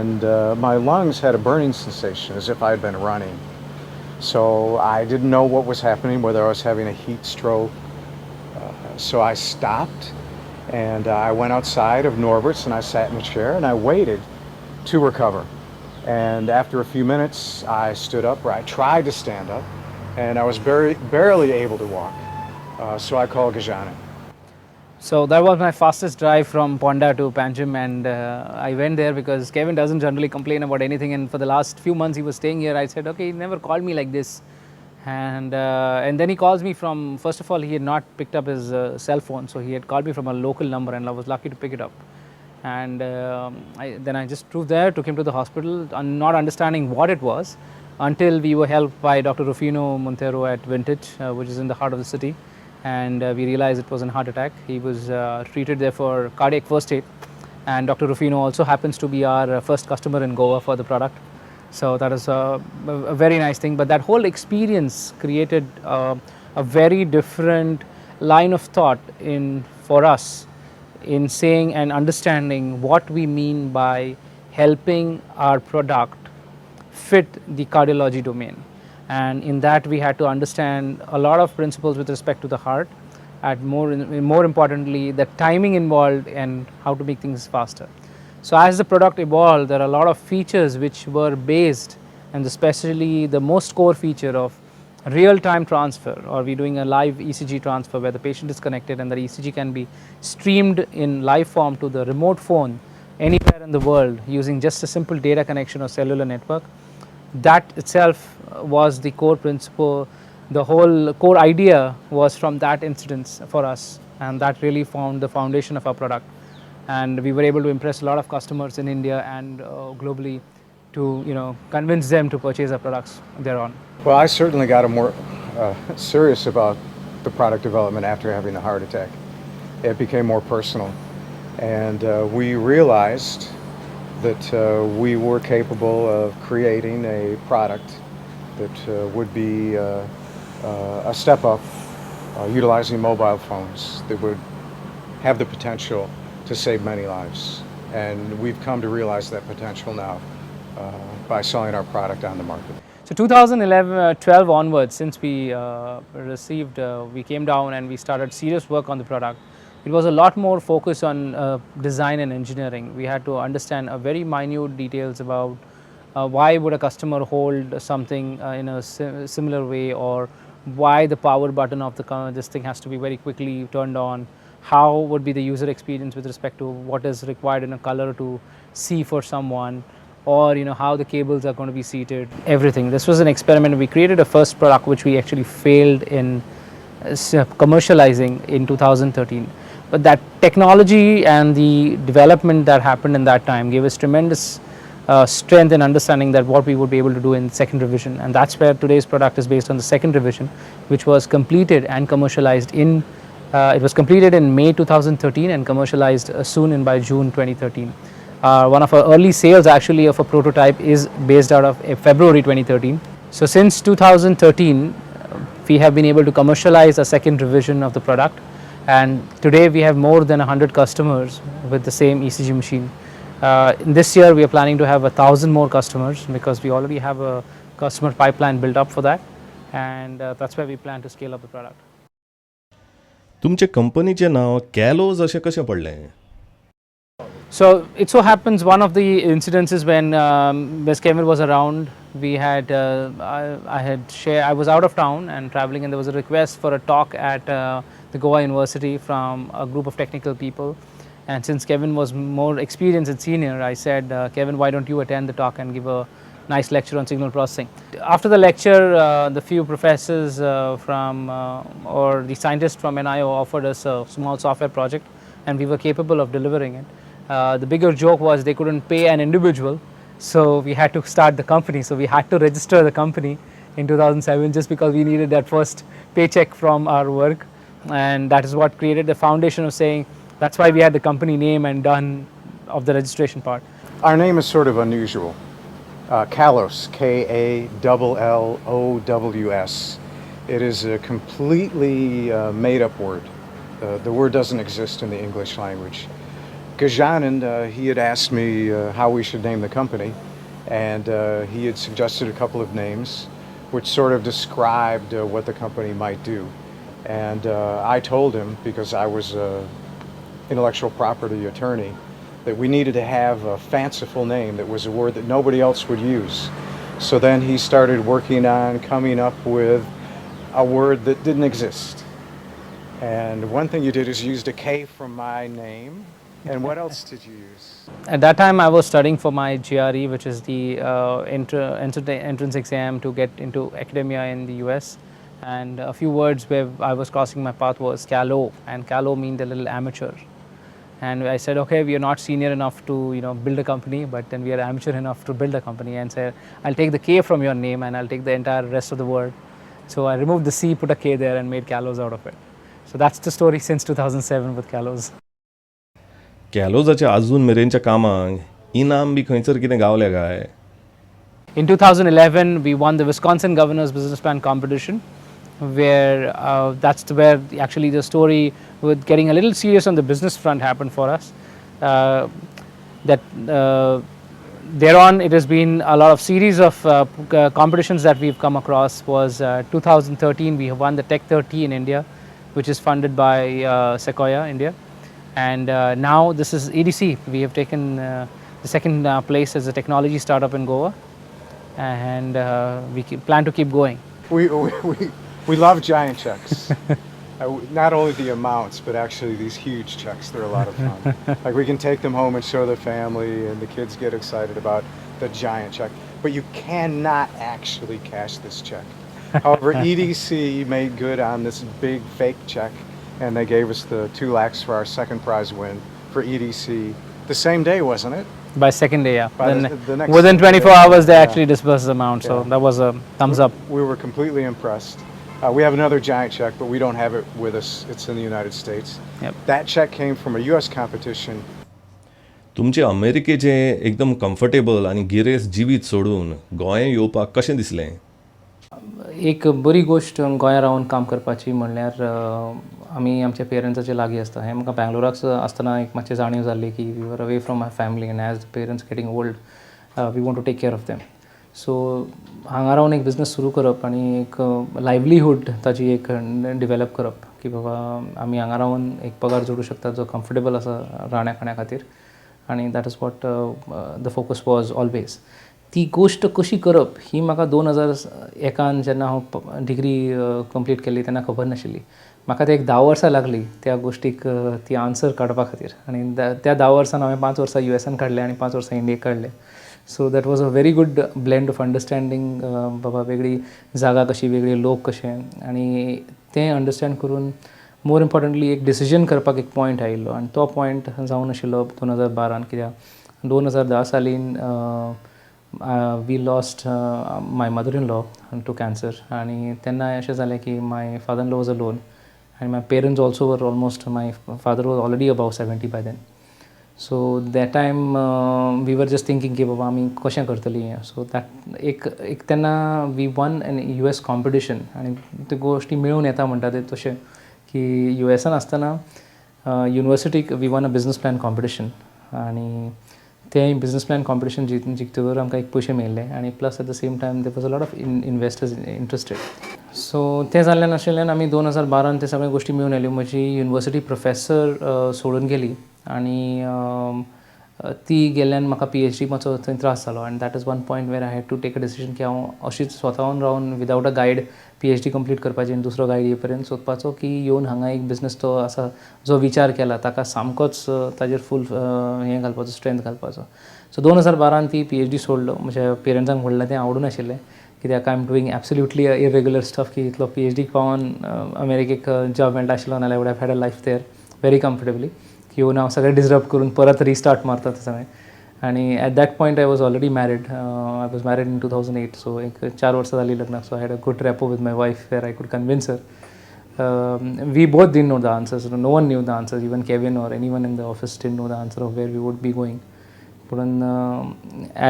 and my lungs had a burning sensation as if I had been running. So I didn't know what was happening, whether I was having a heat stroke. So I stopped and I went outside of Norbert's and I sat in a chair and I waited to recover. And after a few minutes, I stood up, or I tried to stand up, and I was barely able to walk. So I called Gajana. So that was my fastest drive from Ponda to Panjim, and I went there because Kevin doesn't generally complain about anything, and for the last few months he was staying here. I said, okay, he never called me like this, and then he calls me from, first of all, he had not picked up his cell phone, so he had called me from a local number, and I was lucky to pick it up. And then I just drove there, took him to the hospital, not understanding what it was, until we were helped by Dr. Rufino Montero at Vintage, which is in the heart of the city, and we realized it was a heart attack. He was treated there for cardiac first aid, and Dr. Rufino also happens to be our first customer in Goa for the product. So that is a very nice thing, but that whole experience created a very different line of thought for us in saying and understanding what we mean by helping our product fit the cardiology domain. And in that we had to understand a lot of principles with respect to the heart, and more importantly the timing involved and how to make things faster. So as the product evolved, there are a lot of features which were based, and especially the most core feature of real-time transfer, or we're doing a live ECG transfer where the patient is connected and the ECG can be streamed in live form to the remote phone anywhere in the world using just a simple data connection or cellular network. That itself was the core principle. The whole core idea was from that incidence for us, and that really formed the foundation of our product. And we were able to impress a lot of customers in India and globally to convince them to purchase our products thereon. Well, I certainly got more serious about the product development after having a heart attack. It became more personal, and we realized that we were capable of creating a product that would be a step up, utilizing mobile phones that would have the potential to save many lives. And we've come to realize that potential now by selling our product on the market. So 2012 onwards, since we we came down and we started serious work on the product, it was a lot more focused on design and engineering. We had to understand very minute details about why would a customer hold something in a similar way, or why the power button of this thing has to be very quickly turned on, how would be the user experience with respect to what is required in a color to see for someone, or how the cables are going to be seated, everything. This was an experiment. We created a first product which we actually failed in commercializing in 2013. But that technology and the development that happened in that time gave us tremendous strength in understanding that what we would be able to do in second revision, and that's where today's product is based on the second revision, which was completed and commercialized it was completed in May 2013 and commercialized soon by June 2013. One of our early sales actually of a prototype is based out of February 2013. So since 2013 we have been able to commercialize a second revision of the product, and today we have more than 100 customers with the same ECG machine. In this year we are planning to have 1,000 more customers because we already have a customer pipeline built up for that, and that's where we plan to scale up the product. तुमचे कंपनीचे नाव कॅलोज अशें कशें पडलें? So it so happens one of the incidences when Kevin was around, we had I was out of town and traveling, and there was a request for a talk at the Goa University from a group of technical people. And since Kevin was more experienced and senior, I said, Kevin, why don't you attend the talk and give a nice lecture on signal processing. After the lecture, the few professors or the scientists from NIO offered us a small software project, and we were capable of delivering it. The bigger joke was they couldn't pay an individual, so we had to start the company. So we had to register the company in 2007 just because we needed that first paycheck from our work, and that is what created the foundation of saying, that's why we had the company name and done of the registration part. Our name is sort of unusual. Kallows, K-A-L-L-O-W-S. It is a completely made-up word. The word doesn't exist in the English language. Gajanan, he had asked me how we should name the company, and he had suggested a couple of names which sort of described what the company might do. And I told him, because I was an intellectual property attorney, that we needed to have a fanciful name that was a word that nobody else would use. So then he started working on coming up with a word that didn't exist. And one thing you did is used a K from my name. And what else did you use? At that time, I was studying for my GRE, which is the entrance exam to get into academia in the US. And a few words where I was crossing my path was Kallow, and Kallow means a little amateur. And I said, okay, we are not senior enough to build a company, but then we are amateur enough to build a company. And said, I'll take the K from your name and I'll take the entire rest of the word. So I removed the C, put a K there, and made Kallows out of it. So that's the story since 2007 with Kallows. कॅलोजाच्या अजून मेरेनच्या कामांक इनाम B खंयसर कितें गावलें काय? In 2011, we won the Wisconsin Governor's Business Plan Competition, where that's where actually the story with getting a little serious on the business front happened for us. Thereon, it has been a lot of series of competitions that we've come across. Was 2013, we have won the Tech 30 in India, which is funded by Sequoia India. And now this is EDC. We have taken the second place as a technology startup in Goa, and we plan to keep going. We love giant checks. Not only the amounts, but actually these huge checks. They're a lot of fun. Like we can take them home and show the family, and the kids get excited about the giant check. But you cannot actually cash this check. However, EDC made good on this big fake check, and they gave us the 2 lakhs for our second prize win for EDC the same day, wasn't it? By second day, yeah. By Then the next within 24 hours, they yeah. actually dispersed the amount. So Yeah. that was a thumbs up. We were completely impressed. We have another giant check, but we don't have it with us. It's in the United States. Yep. That check came from a US competition. तुमचे अमेरिकेचे एकदम comfortable आनी गिरेस्त जिवीत सोडून गोंया येवपाक कशें दिसलें? एक बरी गोष्ट गोंया रावन काम करपाची म्हणल्यार आमी आमच्या पेरंट्साचे लागीं आसता. हें म्हाका बँगलोराक आसतना एक मातशें जाणीव जाल्ली की we were away from my family, and as the parents getting old we want to take care of them. So हांगा रावन एक बिझनस सुरू करप आनी एक लायव्हलीहूड ताची एक डिवेलप करप की बाबा आमी हांगा रावन एक पगार जोडूं शकतात जो कम्फर्टेबल आसा राहण्या खाण्या खातीर, आनी that is what the focus was always. ती गोष्ट कशी करप ही म्हाका 2001 जेन्ना हांव डिग्री कंप्लीट केली तेन्ना खबर नाशिल्ली. म्हाका ते एक 10 वर्सां लागली त्या गोष्टीक ती आन्सर काडपा खातीर, आनी त्या 10 वर्सान हांवें 5 वर्सां युएसान काडले आनी 5 वर्सां इंडियेक काडले. So that was a very good blend of understanding बाबा वेगळी जागा कशी, वेगळे लोक कशे, आनी तें अंडरस्टँड करून मोर इम्पॉर्टंटली एक डिसिजन करपाक एक पॉयंट आयिल्लो, आनी तो पॉयंट जावन आशिल्लो 2012. कित्याक 2010 सालीन we lost my mother in law to cancer, आनी तेन्ना अशें जालें की my father in law was alone, आनी my parents also were almost, my father was already above 70 by then. So that time we were just thinking की बाबा आमी कशें करतलीं हें. सो दॅट एक तेन्ना we won an US competition, आनी त्यो गोश्टी मेळून येता म्हणटा ते तशें की युएसान आसतना युनिवर्सिटीक we won a business plan competition, आनी तें बिझनस प्लॅन कॉम्पिटिशन जिखतकर आमकां एक पयशे मेळिल्ले, आनी plus at the same time there was a lot of investors interested. So तें जाल्लें नाशिल्ल्यान आमी 2012 ते सगळे गोश्टी मेळून आयल्यो. म्हजी युनिवर्सिटी प्रोफेसर सोडून गेली, आनी ती गेल्ल्यान म्हाका PhD मातसो थंय त्रास जालो, आनी that is one point where I had to take a decision की हांव अशीच स्वताहून रावन without a guide PhD complete करपाची, आनी दुसरो गायड ये पर्यंत सोदपाचो की येवन हांगा एक बिझनस तो आसा जो विचार केला ताका सामकोच ताजेर फूल हें घालपाचो, स्ट्रेंथ घालपाचो. सो 2012 ती PhD सोडलो. म्हज्या पेरंट्सांक म्हणलें तें आवडूं नाशिल्लें, कित्याक I am doing absolutely irregular stuff, की इतलो PhD पावोन अमेरिकेक जॉब मेळटा आशिल्लो नाल्यार would have had a life there very comfortably. येवन हांव सगळें डिस्टर्ब करून परत रिस्टार्ट मारता ते सगळें. आनी at that point I was already married. I was married in 2008. So एक 4 वर्सां जालीं लग्नाक. So I had a good rapport with my wife where I could convince her. We both didn't know the answers. No one knew the answers. Even Kevin or anyone in the office didn't know the answer of where we would be going. But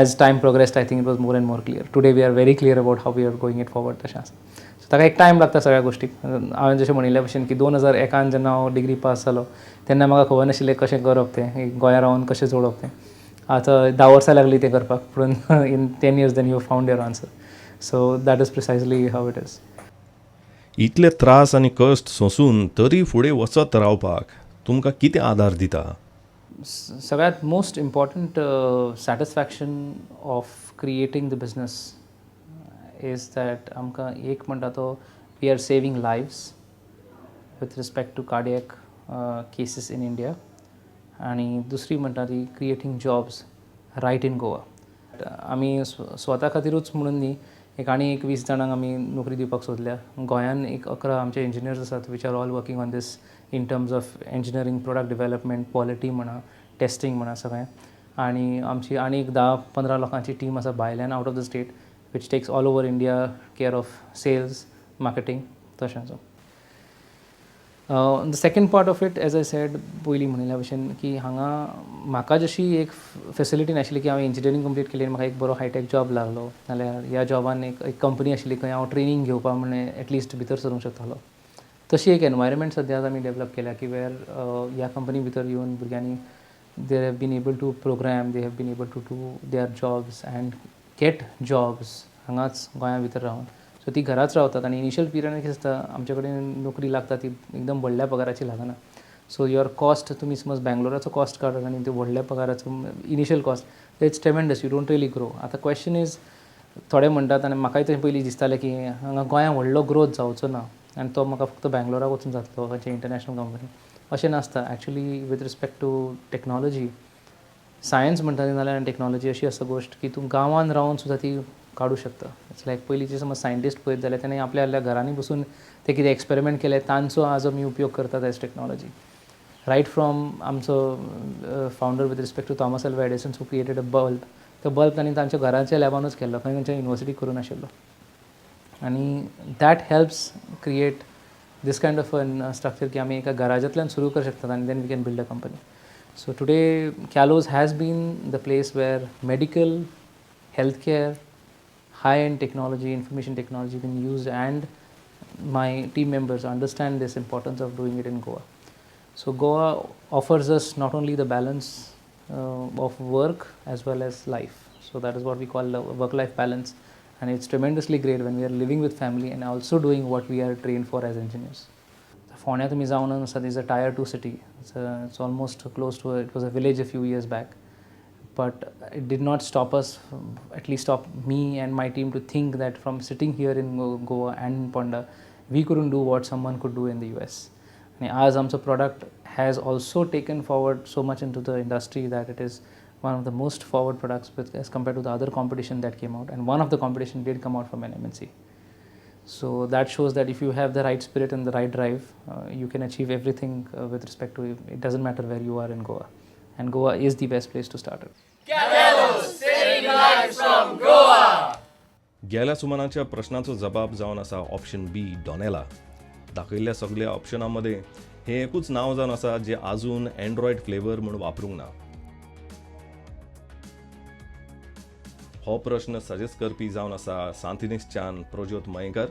as time progressed, I think it was more and more clear. Today we are very clear about how we are going it forward. So ताका एक time लागता सगळ्या गोष्टीक. हांवें जशें म्हणिल्ले भशेन की 2001 जेन्ना हांव डिग्री पास जालो तेन्ना म्हाका खबर नाशिल्लें कशें करप तें, गोंया रावन कशें जोडप तें. आतां 10 वर्सां लागलीं तें करपाक, पूण in 10 years then you found your answer. So that is precisely how it is. इतले त्रास आनी कश्ट सोंसून तरी फुडें वचत रावपाक तुमकां कितें आदार दिता? सगळ्यात most important satisfaction of creating the business is that आमकां एक म्हणटा तो we are saving lives with respect to cardiac cases in India, आनी दुसरी म्हणटा ती creating jobs right in Goa. आमी स्वता खातीरूच म्हणून न्ही, एक आनी 20 जाणांक आमी नोकरी दिवपाक सोदल्या. गोंयान 11 आमचे इंजिनियर्स आसात which are all working on this in terms of engineering, product development, quality म्हणा, टेस्टिंग म्हणा सगळें. आनी आमची आनी 10-15 लोकांची टीम आसा भायल्यान out of the state which takes all over India care of sales, marketing तशें. The second part of it as I said पयलीं म्हणिल्ल्या भशेन की हांगा म्हाका जशी एक फेसिलिटी नाशिल्ली की हांवें इंजिनियरींग कंप्लीट केली आनी म्हाका एक बरो हायटेक जॉब लागलो, नाल्यार ह्या जॉबान एक कंपनी आशिल्ली खंय हांव ट्रेनींग घेवपा म्हणलें एटलिस्ट भितर सरूंक शकतालो. तशी एक एनवायरमेंट सद्या आमी डेवलप केल्या की वेर ह्या कंपनी भितर येवन भुरग्यांनी they have been able to program, they have been able to do their jobs and get jobs हांगाच गोंया भितर रावन. सो ती घराच रावतात आनी इनिशियल पिरियडान कितें आसता आमचे कडेन नोकरी लागता ती एकदम व्हडल्या पगाराची लागना. सो युअर कॉस्ट तुमी समज बँगलोराचो कॉस्ट काडत आनी त्यो व्हडल्या पगाराचो initial cost it's tremendous, you don't really grow. आतां क्वेश्चन इज थोडे म्हणटात आनी म्हाकाय तें पयलीं दिसतालें की हांगा गोंया व्हडलो ग्रोथ जावचो ना आनी तो म्हाका फक्त बँगलोराक वचून जातलो खंयचे इंटरनॅशनल कंपनी. अशें नासता. Actually with respect to technology, science म्हणटा तें जाल्यार टेक्नॉलॉजी अशी आसा गोश्ट की तूं गांवान रावन सुद्दां ती काडू शकता. इट्स लायक पयलींचे समज सायंटिस्ट पळयत जाल्यार तेणें आपल्या घरांनी बसून ते कितें एक्सपेरिमेंट केले तांचो आज आमी उपयोग करतात एज टेक्नॉलॉजी. रायट फ्रॉम आमचो founder with respect to Thomas Alva Edison who created a bulb, तो बल्ब तांणी तांच्या घराच्या लॅबानूच केल्लो, खंय खंयच्या युनिवर्सिटी करूं नाशिल्लो. आनी that helps create this kind of a structure की आमी एका गराजांतल्यान सुरू करूं शकतात आनी then we can build a company. So today Kallows has been the place where medical, healthcare, high-end technology, information technology been used, and my team members understand this importance of doing it in Goa. So Goa offers us not only the balance of work as well as life. So that is what we call work-life balance, and it's tremendously great when we are living with family and also doing what we are trained for as engineers. Fournia तुमी जावन आसा is a tier 2 city. It's almost close to it was a village a few years back, but it did not stop us, at least stop me and my team to think that from sitting here in Goa and in Ponda we couldn't do what someone could do in the US. And as amso product has also taken forward so much into the industry that it is one of the most forward products as compared to the other competition that came out, and one of the competition did come out from an MNC. So that shows that if you have the right spirit and the right drive, you can achieve everything with respect to it. It doesn't matter where you are in Goa, and Goa is the best place to start it. Kallows, saving lives from Goa. गेल्या सुमाराच्या प्रश्नाचो जबाब जावन आसा option B, डॉनेला. दाखयल्ल्या सगळ्या ऑप्शनां मदें हें एकूच नांव जावन आसा जें आजून एंड्रॉयड फ्लेवर म्हूण वापरूंक ना. हो प्रश्न सजेस्ट करपी जावन आसा सांतिनिसच्यान प्रज्योत मयेकर,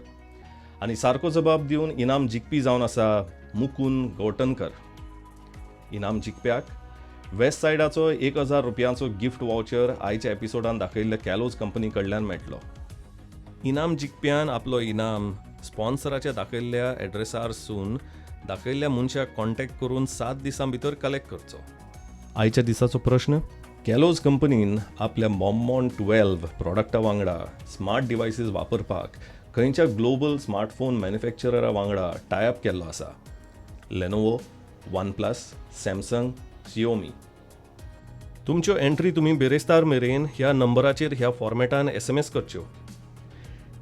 आनी सारको जबाब दिवन इनाम जिखपी जावन आसा मुकुंद गौटनकर. इनाम जिखप्याक वेस्ट सायडाचो 1000 रुपयांचो गिफ्ट वाउचर आयच्या एपिसोडान दाखयल्ल्या कॅलोज कंपनी कडल्यान मेळटलो. इनाम जिखप्यान आपलो इनाम स्पॉन्सराच्या दाखयल्ल्या एड्रेसारसून दाखयल्ल्या मनशाक कॉन्टॅक्ट करून 7 दिसां भितर कलेक्ट करचो. आयच्या दिसाचो प्रश्न: कॅलोज कंपनीन आपल्या मॉमॉन 12 प्रॉडक्टा वांगडा स्मार्ट डिवायसीस वापरपाक खंयच्या ग्लोबल स्मार्टफोन मॅन्युफॅक्चररा वांगडा टायअप केल्लो आसा? Lenovo, OnePlus, Samsung, Xiaomi. तुमच्यो एंट्री तुमी बेरेस्तार मेरेन ह्या नंबराचेर ह्या फॉर्मॅटान SMS करच्यो.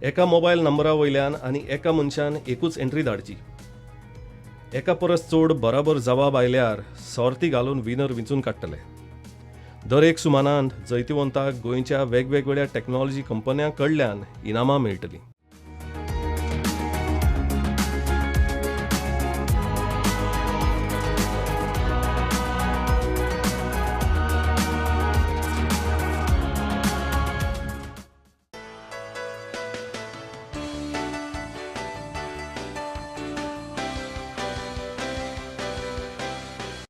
एका मोबायल नंबरा वयल्यान आनी एका मनशान एकूच एंट्री धाडची. एका परस चड बराबर जबाब आयल्यार सर्ती घालून विनर विंचून काडटले. दर एक सुमानांत जैतिवंताक गोंयच्या वेगवेगळ्या टॅक्नॉलॉजी कंपन्यां कडल्यान इनामां मेळटलीं.